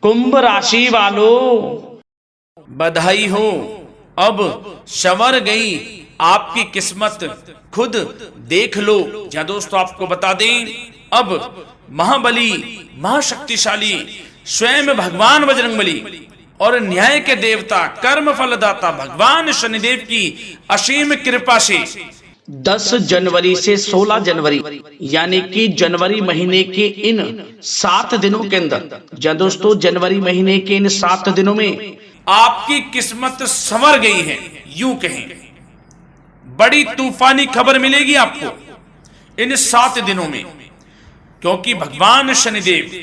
कुंभ राशि वालों, बधाई हो, अब संवर गई आपकी किस्मत, खुद देख लो। या दोस्तों आपको बता दें, अब महाबली महाशक्तिशाली स्वयं भगवान बजरंगबली और न्याय के देवता कर्म फलदाता भगवान शनिदेव की असीम कृपा से 10 जनवरी से 16 जनवरी यानी कि जनवरी महीने के इन 7 दिनों के अंदर, या दोस्तों जनवरी महीने के इन 7 दिनों में आपकी किस्मत संवर गई है। यूं कहें, बड़ी तूफानी खबर मिलेगी आपको इन 7 दिनों में, क्योंकि भगवान शनिदेव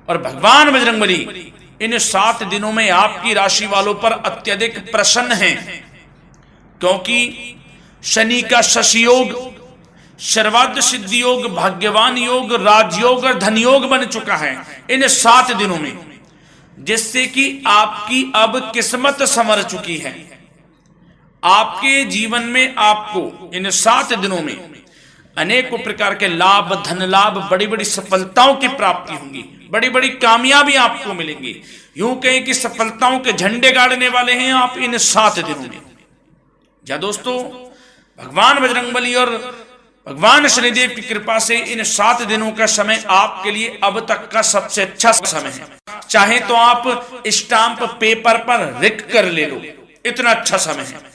और भगवान बजरंगबली इन 7 दिनों में आपकी राशि वालों पर अत्यधिक प्रसन्न हैं, क्योंकि शनि का शशि योग, सर्वार्थ सिद्धि योग, भाग्यवान योग, राजयोग और धन योग बन चुका है इन 7 दिनों में, जिससे कि आपकी अब किस्मत संवर चुकी है। आपके जीवन में आपको इन 7 दिनों में अनेकों प्रकार के लाभ, धन लाभ, बड़ी बड़ी सफलताओं की प्राप्ति होंगी, बड़ी बड़ी कामयाबी आपको मिलेंगी। यूं कहें कि सफलताओं के झंडे गाड़ने वाले हैं आप इन 7 दिनों में। या दोस्तों, भगवान बजरंगबली और भगवान शनिदेव की कृपा से इन 7 दिनों का समय आपके लिए अब तक का सबसे अच्छा समय है। चाहे तो आप स्टाम्प पेपर पर लिख कर ले लो, इतना अच्छा समय है।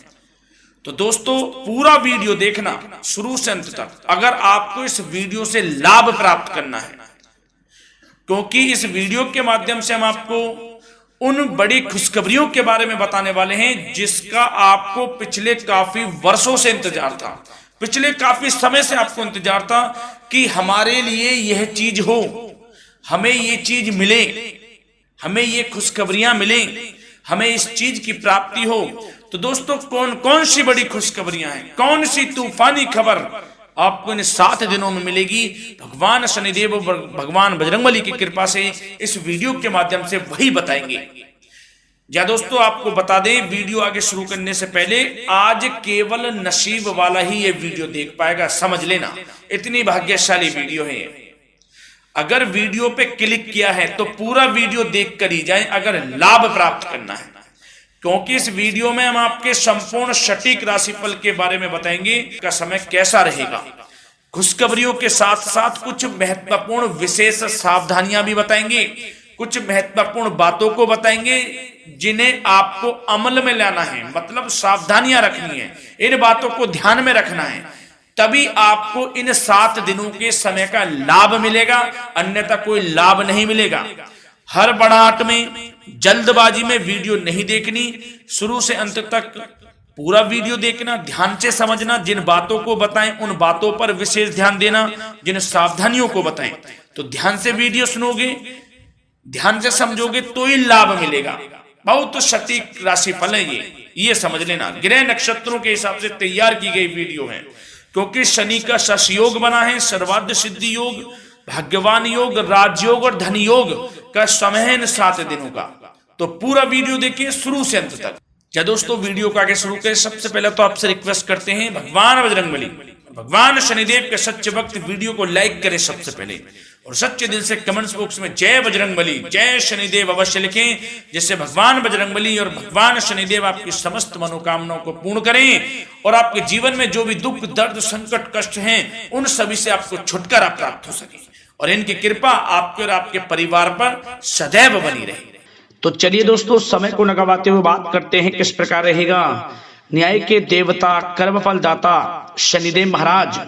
तो दोस्तों पूरा वीडियो देखना शुरू से अंत तक, अगर आपको इस वीडियो से लाभ प्राप्त करना है, क्योंकि इस वीडियो के माध्यम से हम आपको उन बड़ी खुशखबरियों के बारे में बताने वाले हैं जिसका आपको पिछले काफी वर्षों से इंतजार था, पिछले काफी समय से आपको इंतजार था कि हमारे लिए यह चीज हो, हमें ये चीज मिले, हमें ये खुशखबरियां मिले, हमें इस चीज की प्राप्ति हो। तो दोस्तों कौन कौन सी बड़ी खुशखबरियां हैं, कौन सी तूफानी खबर आपको इन 7 दिनों में मिलेगी, भगवान शनिदेव और भगवान बजरंगबली की कृपा से इस वीडियो के माध्यम से वही बताएंगे। या दोस्तों आपको बता दें, वीडियो आगे शुरू करने से पहले, आज केवल नसीब वाला ही ये वीडियो देख पाएगा, समझ लेना, इतनी भाग्यशाली वीडियो है। अगर वीडियो पे क्लिक किया है तो पूरा वीडियो देख कर ही जाए अगर लाभ प्राप्त करना है, क्योंकि इस वीडियो में हम आपके संपूर्ण सटीक राशिफल के बारे में बताएंगे का समय कैसा रहेगा। खुशखबरियों के साथ साथ कुछ महत्वपूर्ण विशेष सावधानियां भी बताएंगे, कुछ महत्वपूर्ण बातों को बताएंगे जिन्हें आपको अमल में लाना है, मतलब सावधानियां रखनी है, इन बातों को ध्यान में रखना है, तभी आपको इन 7 दिनों के समय का लाभ मिलेगा, अन्यथा कोई लाभ नहीं मिलेगा। हर बढ़ाहट में, जल्दबाजी में वीडियो नहीं देखनी, शुरू से अंत तक पूरा वीडियो देखना, ध्यान से समझना, जिन बातों को बताएं उन बातों पर विशेष ध्यान देना, जिन सावधानियों को बताएं तो ध्यान से वीडियो सुनोगे, ध्यान से समझोगे तो ही लाभ मिलेगा। बहुत सटीक राशिफल है ये समझ लेना, ग्रह नक्षत्रों के हिसाब से तैयार की गई वीडियो है, क्योंकि शनि का शशि योग बना है, सर्वार्थ सिद्धि योग, भाग्यवान योग, राजयोग और धन योग का समय है इन 7 दिनों का। तो पूरा वीडियो देखिए शुरू से अंत तक। क्या दोस्तों वीडियो को आगे शुरू करें, सबसे पहले तो आपसे रिक्वेस्ट करते हैं, भगवान बजरंगबली, भगवान शनिदेव के सच्चे भक्त वीडियो को लाइक करें सबसे पहले, और सच्चे दिल से कमेंट्स बॉक्स में जय बजरंगबली, जय शनिदेव अवश्य लिखें, जिससे भगवान बजरंगबली और भगवान शनिदेव आपकी समस्त मनोकामनाओं को पूर्ण करें और आपके जीवन में जो भी दुख, दर्द, संकट, कष्ट हैं उन सभी से आपको छुटकारा प्राप्त हो सके और इनकी कृपा आपके और आपके परिवार पर सदैव बनी रहे। तो चलिए दोस्तों समय को न गवाते हुए बात करते हैं किस प्रकार रहेगा। न्याय के देवता, कर्मफल दाता शनिदेव महाराज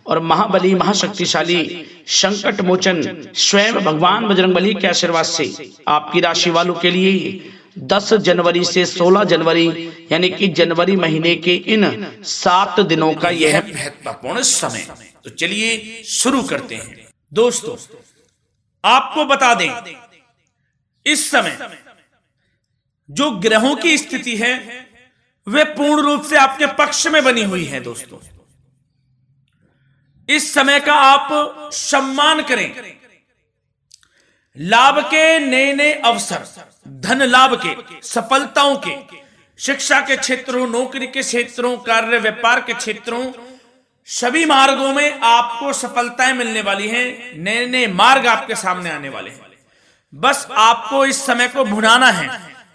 और महाबली महाशक्तिशाली संकट मोचन स्वयं भगवान बजरंगबली के आशीर्वाद से आपकी राशि वालों के लिए 10 जनवरी से 16 जनवरी यानी कि जनवरी महीने के इन 7 दिनों का यह महत्वपूर्ण समय। तो चलिए शुरू करते हैं। दोस्तों आपको बता दें, इस समय जो ग्रहों की स्थिति है वे पूर्ण रूप से आपके पक्ष में बनी हुई है। दोस्तों इस समय का आप सम्मान करें, लाभ के नए नए अवसर, धन लाभ के, सफलताओं के, शिक्षा के क्षेत्रों, नौकरी के क्षेत्रों, कार्य व्यापार के क्षेत्रों, सभी मार्गों में आपको सफलताएं मिलने वाली हैं, नए नए मार्ग आपके सामने आने वाले हैं। बस आपको इस समय को भुनाना है,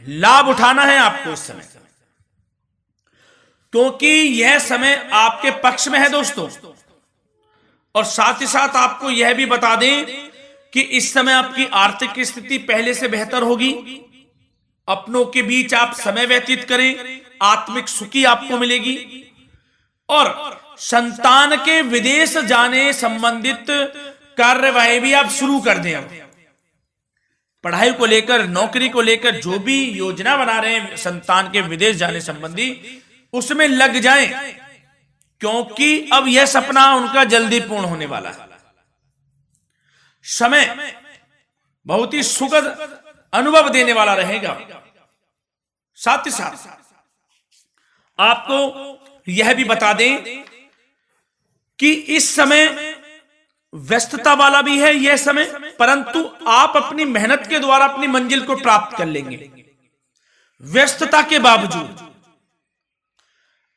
लाभ उठाना है आपको इस समय, क्योंकि यह समय आपके पक्ष में है दोस्तों। और साथ ही साथ आपको यह भी बता दें कि इस समय आपकी आर्थिक स्थिति पहले से बेहतर होगी, अपनों के बीच आप समय व्यतीत करें, आत्मिक सुखी आपको मिलेगी। और संतान के विदेश जाने संबंधित कार्यवाही भी आप शुरू कर दें। पढ़ाई को लेकर, नौकरी को लेकर जो भी योजना बना रहे हैं संतान के विदेश जाने संबंधी, उसमें लग जाएं, क्योंकि अब यह सपना उनका जल्दी पूर्ण होने वाला है। समय बहुत ही सुखद अनुभव देने वाला रहेगा। साथ ही साथ आपको यह भी बता दें कि इस समय व्यस्तता वाला भी है यह समय, परंतु आप अपनी मेहनत के द्वारा अपनी मंजिल को प्राप्त कर लेंगे। व्यस्तता के बावजूद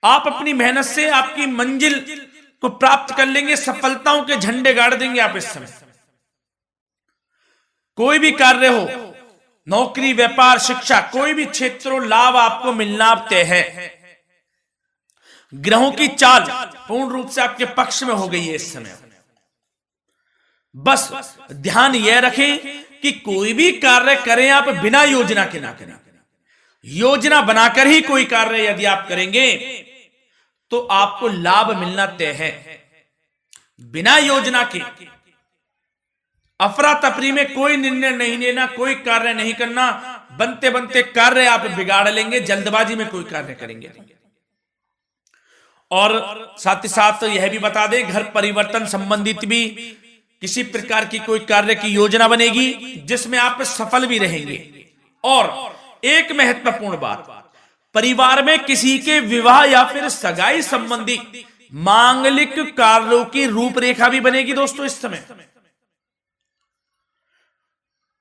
आप अपनी मेहनत से आपकी मंजिल को प्राप्त कर लेंगे, सफलताओं के झंडे गाड़ देंगे आप इस समय। कोई भी कार्य हो, नौकरी, व्यापार, शिक्षा, कोई भी क्षेत्र, लाभ आपको मिलना तय है। ग्रहों की चाल पूर्ण रूप से आपके पक्ष में हो गई है इस समय। बस ध्यान यह रखें कि कोई भी कार्य करें आप बिना योजना के ना करें। योजना बनाकर ही कोई कार्य यदि आप करेंगे तो आपको लाभ मिलना तय है। बिना योजना के अफरा तफरी में कोई निर्णय नहीं लेना, कोई कार्य नहीं करना। बनते बनते कार्य आप बिगाड़ लेंगे, जल्दबाजी में कोई कार्य करेंगे। और साथ ही साथ यह भी बता दें, घर परिवर्तन संबंधित भी किसी प्रकार की कोई कार्य की योजना बनेगी जिसमें आप सफल भी रहेंगे। और एक महत्वपूर्ण बात, परिवार में किसी के विवाह या फिर सगाई संबंधी मांगलिक कार्यों की रूपरेखा भी बनेगी दोस्तों इस समय।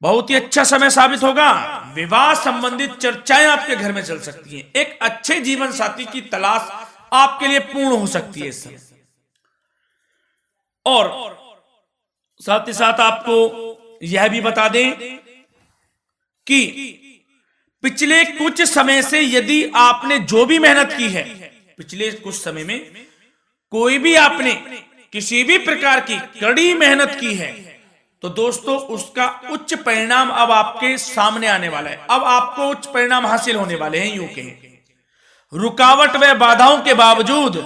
बहुत ही अच्छा समय साबित होगा। विवाह संबंधित चर्चाएं आपके घर में चल सकती हैं। एक अच्छे जीवन साथी की तलाश आपके लिए पूर्ण हो सकती है इस समय। और साथ ही साथ आपको यह भी बता दें कि पिछले कुछ समय से यदि आपने जो भी मेहनत की है, पिछले कुछ समय में कोई भी आपने किसी भी प्रकार की कड़ी मेहनत की है, तो दोस्तों उसका उच्च परिणाम अब आपके सामने आने वाला है। अब आपको उच्च परिणाम हासिल होने वाले हैं। यूं कहें रुकावट व बाधाओं के बावजूद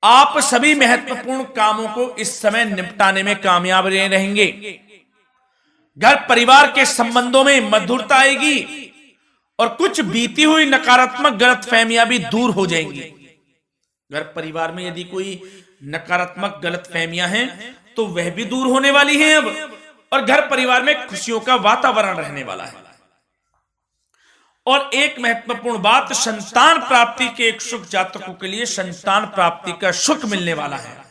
आप सभी महत्वपूर्ण कामों को इस समय निपटाने में कामयाब रहेंगे। घर परिवार के संबंधों में मधुरता आएगी और कुछ बीती हुई नकारात्मक गलतफहमियां भी दूर हो जाएंगी। घर परिवार में यदि कोई नकारात्मक गलतफहमियां हैं तो वह भी दूर होने वाली हैं अब, और घर परिवार में खुशियों का वातावरण रहने वाला है। और एक महत्वपूर्ण बात, संतान प्राप्ति के इच्छुक जातकों के लिए संतान प्राप्ति का सुख मिलने वाला है।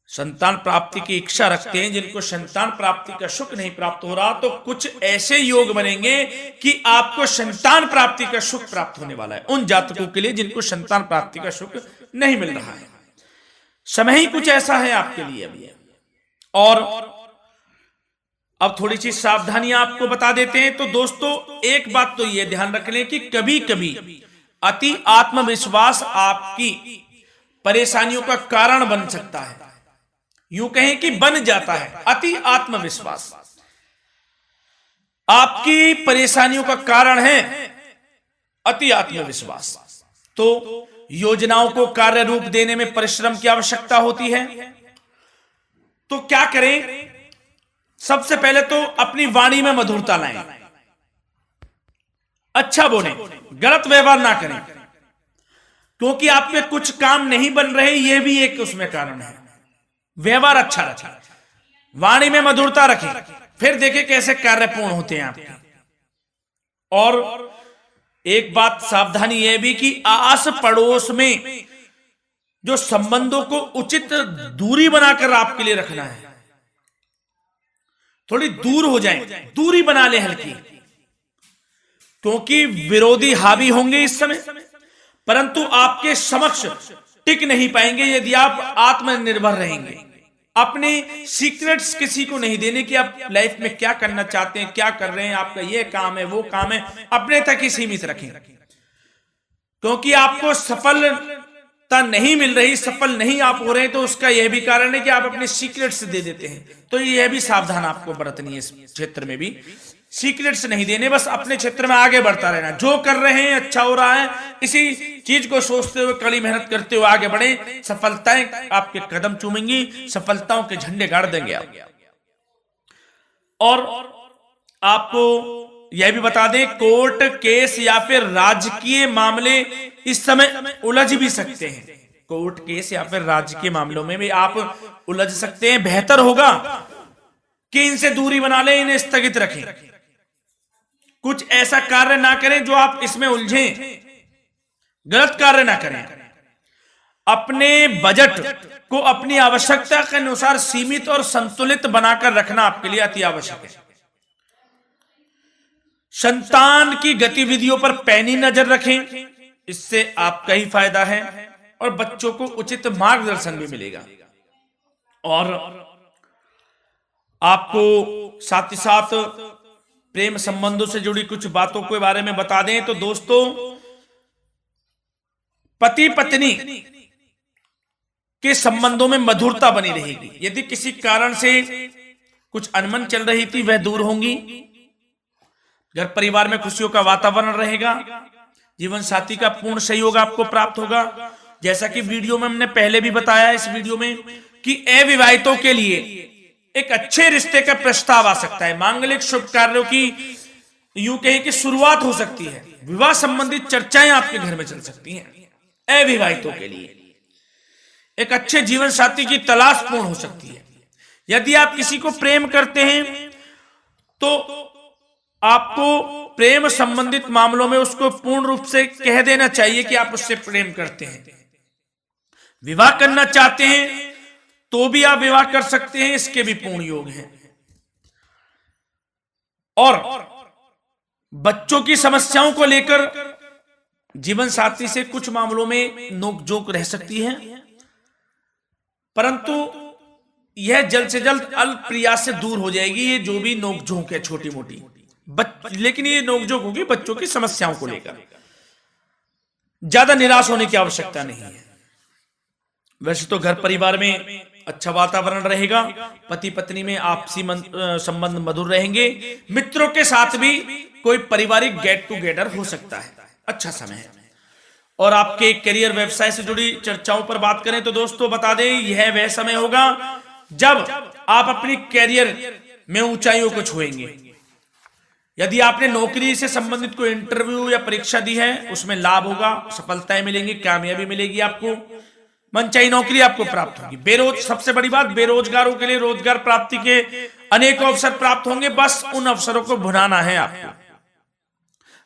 संतान प्राप्ति की इच्छा रखते हैं जिनको संतान प्राप्ति का सुख नहीं प्राप्त हो रहा, तो कुछ ऐसे योग बनेंगे कि आपको संतान प्राप्ति का सुख प्राप्त होने वाला है। उन जातकों के लिए जिनको संतान प्राप्ति का सुख नहीं मिल रहा है, समय ही कुछ ऐसा है आपके लिए अभी। और अब थोड़ी सी सावधानियां आपको बता देते हैं। तो दोस्तों एक बात तो यह ध्यान रख लें कि कभी कभी अति आत्मविश्वास आपकी परेशानियों का कारण बन सकता है। यूं कहें कि बन जाता है। अति आत्मविश्वास आपकी परेशानियों का कारण है। अति आत्मविश्वास तो योजनाओं को कार्य रूप देने में परिश्रम की आवश्यकता होती है। तो क्या करें? सबसे पहले तो अपनी वाणी में मधुरता लाएं, अच्छा बोलें, गलत व्यवहार ना करें, क्योंकि आपके कुछ काम नहीं बन रहे, यह भी एक उसमें कारण है। व्यवहार अच्छा रखें, वाणी में मधुरता रखें, फिर देखें कैसे कार्य पूर्ण होते हैं आपके। और एक बात सावधानी यह भी कि आस पड़ोस में जो संबंधों को उचित दूरी बनाकर आपके लिए रखना है। थोड़ी दूर हो जाएं, दूरी बना ले हल्की, क्योंकि विरोधी हावी होंगे इस समय, परंतु आपके समक्ष टिक नहीं पाएंगे यदि आप आत्मनिर्भर रहेंगे। अपने सीक्रेट्स किसी को नहीं देने कि आप लाइफ में क्या करना चाहते हैं, क्या कर रहे हैं, आपका ये काम है, वो काम है, अपने तक ही सीमित रखें। क्योंकि आपको सफलता नहीं मिल रही, सफल नहीं आप हो रहे, तो उसका यह भी कारण है कि आप अपने सीक्रेट्स दे देते हैं। तो यह भी सावधान आपको बरतनी है, इस क्षेत्र में भी सीक्रेट्स नहीं देने, बस अपने क्षेत्र में आगे बढ़ता रहना। जो कर रहे हैं अच्छा हो रहा है, इसी चीज को सोचते हुए कड़ी मेहनत करते हुए आगे बढ़े। सफलताएं आपके कदम चूमेंगी, सफलताओं के झंडे गाड़ देंगे आप। और आपको यह भी बता दें, कोर्ट केस या फिर राजकीय मामले इस समय उलझ भी सकते हैं। कोर्ट केस या फिर राजकीय मामलों में भी आप उलझ सकते हैं। बेहतर होगा कि इनसे दूरी बना लें, इन्हें स्थगित रखें, कुछ ऐसा कार्य ना करें जो आप इसमें उलझें, गलत कार्य ना करें। अपने बजट को अपनी आवश्यकता के अनुसार सीमित और संतुलित बनाकर रखना आपके लिए अति आवश्यक है। संतान की गतिविधियों पर पैनी नजर रखें, इससे आपका ही फायदा है और बच्चों को उचित मार्गदर्शन भी मिलेगा। और आपको साथ ही साथ प्रेम संबंधों से जुड़ी कुछ बातों के बारे में बता दें तो दोस्तों, पति पत्नी के संबंधों में मधुरता बनी रहेगी। यदि किसी कारण से कुछ अनबन चल रही थी, वह दूर होंगी। घर परिवार में खुशियों का वातावरण रहेगा। जीवन साथी का पूर्ण सहयोग आपको प्राप्त होगा। जैसा कि वीडियो में हमने पहले भी बताया, इस वीडियो में, कि अविवाहितों के लिए एक अच्छे रिश्ते का प्रस्ताव आ सकता है। मांगलिक शुभ कार्यों की यूं कहें कि शुरुआत हो सकती है। विवाह संबंधित चर्चाएं आपके घर में चल सकती हैं। अविवाहितों के लिए एक अच्छे जीवन साथी की तलाश पूर्ण हो सकती है। यदि आप किसी को प्रेम करते हैं तो आपको प्रेम संबंधित मामलों में उसको पूर्ण रूप से कह देना चाहिए कि आप उससे प्रेम करते हैं। विवाह करना चाहते हैं तो भी आप विवाह कर सकते हैं, इसके भी पूर्ण योग हैं। और बच्चों की समस्याओं को लेकर जीवन साथी से कुछ मामलों में नोकझोंक रह सकती है, परंतु यह जल्द से जल्द अल्प प्रयास से दूर हो जाएगी। ये जो भी नोकझोंक है छोटी मोटी, लेकिन ये नोकझोंक होगी बच्चों की समस्याओं को लेकर। ज्यादा निराश होने की आवश्यकता नहीं है। वैसे तो घर परिवार में अच्छा वातावरण रहेगा। पति पत्नी में आपसी संबंध मधुर रहेंगे। मित्रों के साथ भी कोई पारिवारिक गेट टुगेदर हो सकता है। अच्छा समय है। और आपके करियर व्यवसाय से जुड़ी चर्चाओं पर बात करें तो दोस्तों बता दें, यह वह समय होगा जब आप अपनी करियर में ऊंचाइयों को छुएंगे। यदि आपने नौकरी से संबंधित कोई इंटरव्यू या परीक्षा दी है, उसमें लाभ होगा, सफलताएं मिलेंगी, कामयाबी मिलेगी, आपको मनचाही नौकरी आपको प्राप्त होगी। सबसे बड़ी बात, बेरोजगारों के लिए रोजगार प्राप्ति के अनेक अवसर प्राप्त होंगे। बस उन अवसरों को भुनाना है आपको।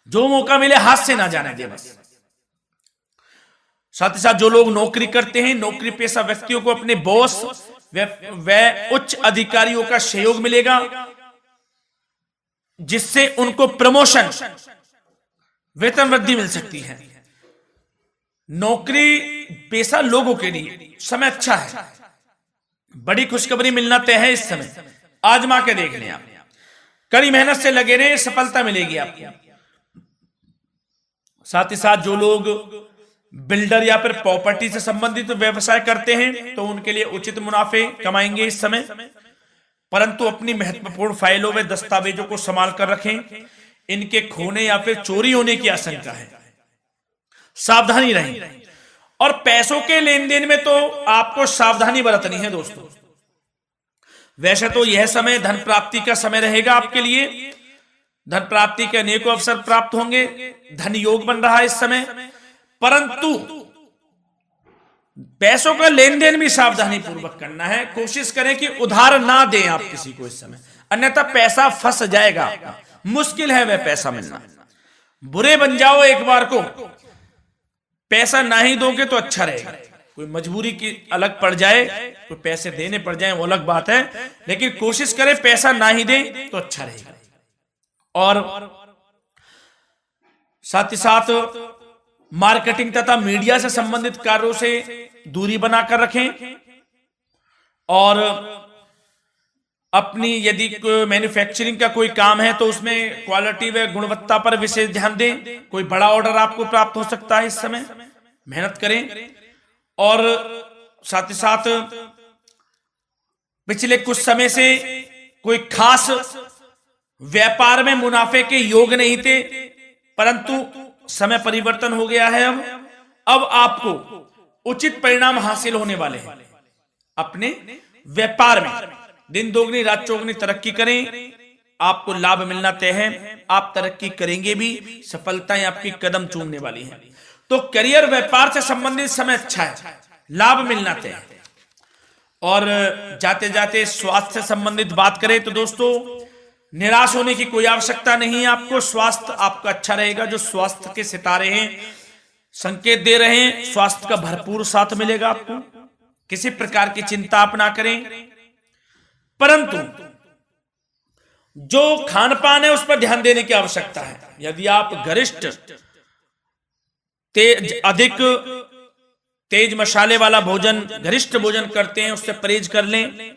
जो मौका मिले हाथ से ना जाने दे बस। साथ ही साथ जो लोग नौकरी करते हैं, नौकरी पेशा व्यक्तियों को अपने बॉस व उच्च अधिकारियों का सहयोग मिलेगा, जिससे उनको प्रमोशन, वेतन वृद्धि मिल सकती है। नौकरी पेशा लोगों के लिए समय अच्छा है। बड़ी खुशखबरी मिलना तय है इस समय। आजमा के देख लें आप। कड़ी मेहनत से लगे रहे, सफलता मिलेगी आपको। साथ ही साथ जो लोग बिल्डर या फिर प्रॉपर्टी से संबंधित व्यवसाय करते हैं तो उनके लिए उचित मुनाफे कमाएंगे इस समय। परंतु अपनी महत्वपूर्ण फाइलों व दस्तावेजों को संभाल कर रखें। इनके खोने या फिर चोरी होने की आशंका है। सावधानी रहें। और पैसों के लेन देन में तो आपको सावधानी बरतनी है दोस्तों। वैसे तो यह समय धन प्राप्ति का समय रहेगा आपके लिए। धन प्राप्ति के अनेकों अवसर प्राप्त होंगे। धन योग बन रहा है इस समय, परंतु पैसों का लेन देन भी सावधानी पूर्वक करना है। कोशिश करें कि उधार ना दें आप किसी को इस समय, अन्यथा पैसा फंस जाएगा आपका। मुश्किल है वह पैसा मिलना। बुरे बन जाओ एक बार को, पैसा ना ही दोगे तो अच्छा रहेगा। कोई मजबूरी की अलग पड़ जाए, कोई पैसे देने पड़ जाए वो अलग बात है, लेकिन कोशिश करें पैसा ना ही दें तो अच्छा रहेगा। और साथ ही साथ मार्केटिंग तथा मीडिया से संबंधित कार्यों से दूरी बनाकर रखें। और अपनी यदि मैन्युफैक्चरिंग का कोई काम है तो उसमें क्वालिटी व गुणवत्ता पर विशेष ध्यान दें। कोई बड़ा ऑर्डर आपको प्राप्त हो सकता है इस समय, मेहनत करें। और साथ ही साथ पिछले कुछ समय से कोई खास व्यापार में मुनाफे के योग नहीं थे, परंतु समय परिवर्तन हो गया है। अब आपको उचित परिणाम हासिल होने वाले हैं। अपने व्यापार में दिन दोगुनी रात चौगुनी तरक्की करें, आपको लाभ मिलना तय है। आप तरक्की करेंगे भी, सफलताएं आपकी कदम चूमने वाली हैं। तो करियर व्यापार से संबंधित समय अच्छा है, लाभ मिलना तय है। और जाते जाते स्वास्थ्य से संबंधित बात करें तो दोस्तों, निराश होने की कोई आवश्यकता नहीं है। आपको स्वास्थ्य आपका अच्छा रहेगा। जो स्वास्थ्य के सितारे हैं संकेत दे रहे हैं, स्वास्थ्य का भरपूर साथ मिलेगा आपको। किसी प्रकार की चिंता आप ना करें, परंतु जो खान पान है उस पर ध्यान देने की आवश्यकता है। यदि आप गरिष्ठ अधिक तेज मसाले वाला भोजन, गरिष्ठ भोजन करते हैं, उससे परहेज कर लें,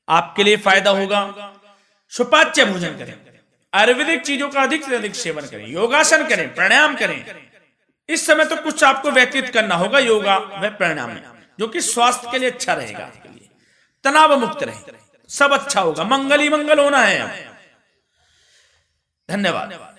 आपके लिए फायदा होगा। सुपाच्य भोजन करें, आयुर्वेदिक चीजों का अधिक से अधिक सेवन करें, योगासन करें, प्राणायाम करें। इस समय तो कुछ आपको व्यतीत करना होगा योगा व प्राणायाम में, जो कि स्वास्थ्य के लिए अच्छा रहेगा, आपके लिए तनाव मुक्त रहे, सब अच्छा होगा। मंगल ही मंगल होना है। धन्यवाद।